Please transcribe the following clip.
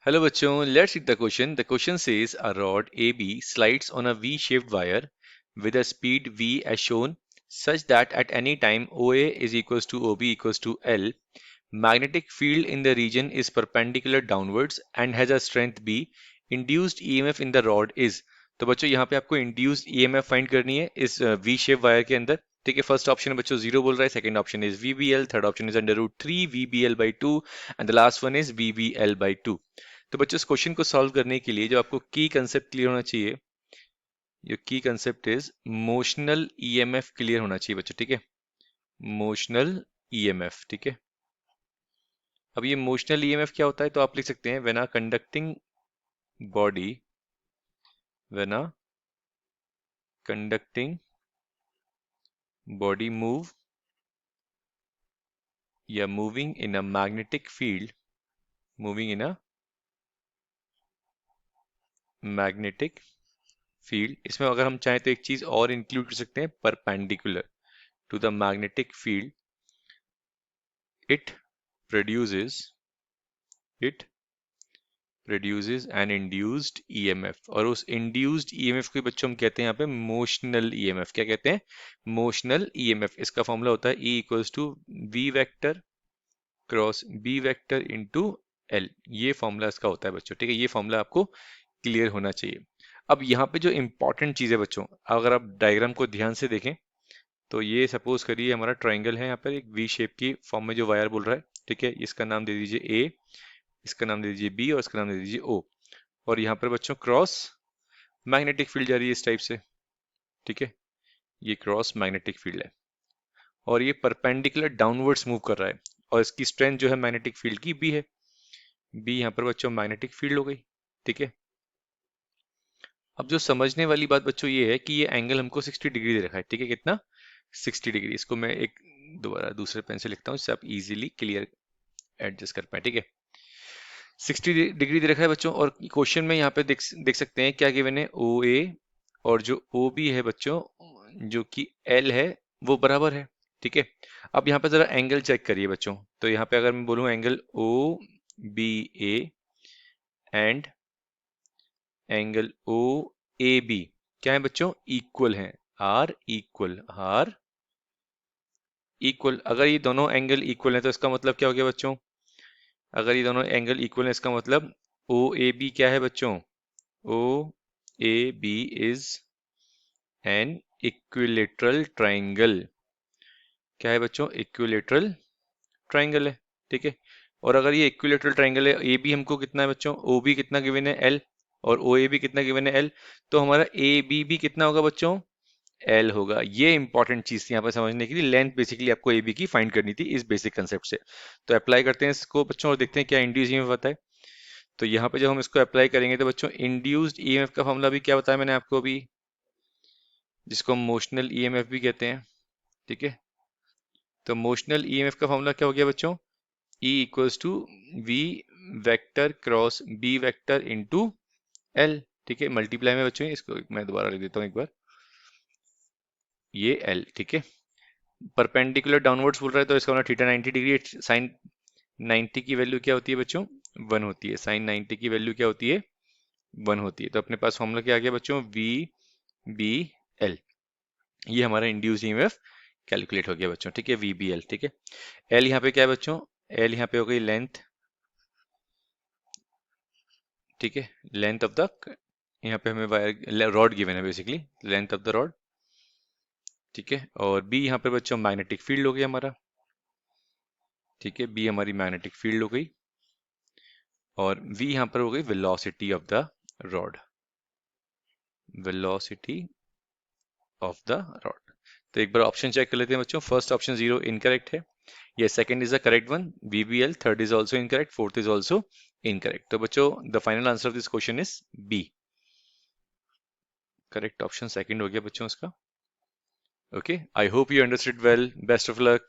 Hello bachcho, let's read the question. The question says a rod AB slides on a V-shaped wire with a speed V as shown such that at any time OA is equals to OB equals to L. Magnetic field in the region is perpendicular downwards and has a strength B. Induced EMF in the rod is। तो बच्चों यहाँ पे आपको induced EMF find करनी है इस V shape wire के अंदर। ठीक है, फर्स्ट ऑप्शन है बच्चों जीरो बोल रहा है, second option is VBL, third option is under root three VBL by two and the last one is VBL by two. तो बच्चों इस क्वेश्चन को सॉल्व करने के लिए जो आपको की कंसेप्ट क्लियर होना चाहिए, जो की concept is motional EMF clear होना चाहिए बच्चों। ठीक है, मोशनल ईएमएफ। ठीक है, अब ये मोशनल ईएमएफ क्या होता है, तो आप लिख सकते हैं when a conducting body, when a conducting body move या moving in a magnetic field, moving in a magnetic field, इसमें अगर हम चाहें तो एक चीज और इंक्लूड कर सकते हैं, perpendicular to the magnetic field, it produces it produces an induced EMF. और उस इंड्यूस्ड ईएमएफ को बच्चों हम कहते हैं यहाँ पे मोशनल ईएमएफ। क्या कहते हैं? Motional EMF. इसका फॉर्मूला होता है E equals to V vector cross B vector into L. ये फॉर्मूला इसका होता है बच्चों। ठीक है, ये फॉर्मूला आपको क्लियर होना चाहिए। अब यहाँ पे जो इंपॉर्टेंट चीज है बच्चों, अगर आप डायग्राम को ध्यान से देखें तो ये सपोज करिए हमारा ट्राइंगल है, यहाँ पर एक वी शेप की फॉर्म में जो वायर बोल रहा है। ठीक है, इसका नाम दे दीजिए ए, इसका नाम दे दीजिए बी और इसका नाम दे दीजिए ओ। और यहाँ पर बच्चों क्रॉस मैग्नेटिक फील्ड जा रही है इस टाइप से। ठीक है, ये क्रॉस मैग्नेटिक फील्ड है और ये परपेंडिकुलर डाउनवर्ड्स मूव कर रहा है और इसकी स्ट्रेंथ जो है मैग्नेटिक फील्ड की बी है। बी यहाँ पर बच्चों मैग्नेटिक फील्ड हो गई। ठीक है, अब जो समझने वाली बात बच्चों ये है कि ये एंगल हमको 60 डिग्री दे रखा है। ठीक है, कितना? 60 डिग्री। इसको मैं एक दोबारा दूसरे पेन से लिखता हूँ जिससे आप इजीली क्लियर एडजस्ट कर पाए। ठीक है, 60 डिग्री दे रखा है बच्चों और क्वेश्चन में यहाँ पे देख सकते हैं क्या गिवन है, ओ ए और जो ओ बी है बच्चों, जो कि एल है, वो बराबर है। ठीक है, अब यहाँ पे जरा एंगल चेक करिए बच्चों। तो यहाँ पे अगर मैं बोलूँ angle O B A and angle O A B क्या है बच्चों? इक्वल है, आर इक्वल, आर इक्वल। अगर ये दोनों एंगल इक्वल है तो इसका मतलब क्या हो गया बच्चों? अगर ये दोनों एंगल इक्वल है इसका मतलब ओ ए बी क्या है बच्चों? O A B is an equilateral triangle. क्या है बच्चों? इक्विलेटरल ट्राइंगल है। ठीक है, और अगर ये इक्विलेटरल ट्राइंगल है, ए बी हमको कितना है बच्चों? ओ बी कितना गिवन है? एल। और ओ ए बी कितना गिवन है? एल। तो हमारा ए बी भी कितना होगा बच्चों? एल होगा। ये इंपॉर्टेंट चीज थी यहाँ पर समझने के लिए। लेंथ बेसिकली आपको ए बी की फाइंड करनी थी इस बेसिक कंसेप्ट से। तो अप्लाई करते हैं इसको बच्चों और देखते हैं क्या इंड्यूस ईएमएफ आता है। तो यहाँ पे जब हम इसको अप्लाई करेंगे तो बच्चों इंड्यूस्ड ईएमएफ का फॉर्मूला भी क्या बताया मैंने आपको अभी, जिसको हम मोशनल ईएमएफ भी कहते हैं। ठीक है, तो मोशनल ईएमएफ का फॉर्मूला क्या हो गया बच्चों? E equals to V vector cross B vector into L. ठीक है, मल्टीप्लाई में बच्चों इसको मैं दोबारा लिख देता हूँ एक बार, ये एल। ठीक है, परपेंडिकुलर डाउनवर्ड्स बोल रहा है तो इसका मतलब थीटा 90 डिग्री। साइन 90 की वैल्यू क्या होती है बच्चों? 1 होती है। साइन 90 की वैल्यू क्या होती है? 1 होती है। तो अपने पास फॉर्मूला क्या आ गया बच्चों? V B L. ये हमारा इंड्यूस ईएमएफ कैलकुलेट हो गया बच्चों। ठीक है, वी बी एल। ठीक है, एल यहाँ पे क्या है बच्चों? एल यहाँ पे हो गई लेंथ। ठीक है, लेंथ ऑफ द, यहाँ पे हमें वायर रॉड गिवन है basically, length of the rod. ठीक है, और बी यहाँ पे बच्चों मैग्नेटिक फील्ड हो गया हमारा। ठीक है, बी हमारी मैग्नेटिक फील्ड हो गई और वी यहाँ पर हो गई velocity of the rod, velocity of the rod. तो एक बार ऑप्शन चेक कर लेते हैं बच्चों। फर्स्ट ऑप्शन जीरो इनकरेक्ट है, ये second is the correct one, BBL. Third is also incorrect, fourth is also incorrect. तो बच्चों the final answer of this question is B. Correct option second हो गया बच्चों इसका। Okay, I hope you understood well. Best of luck.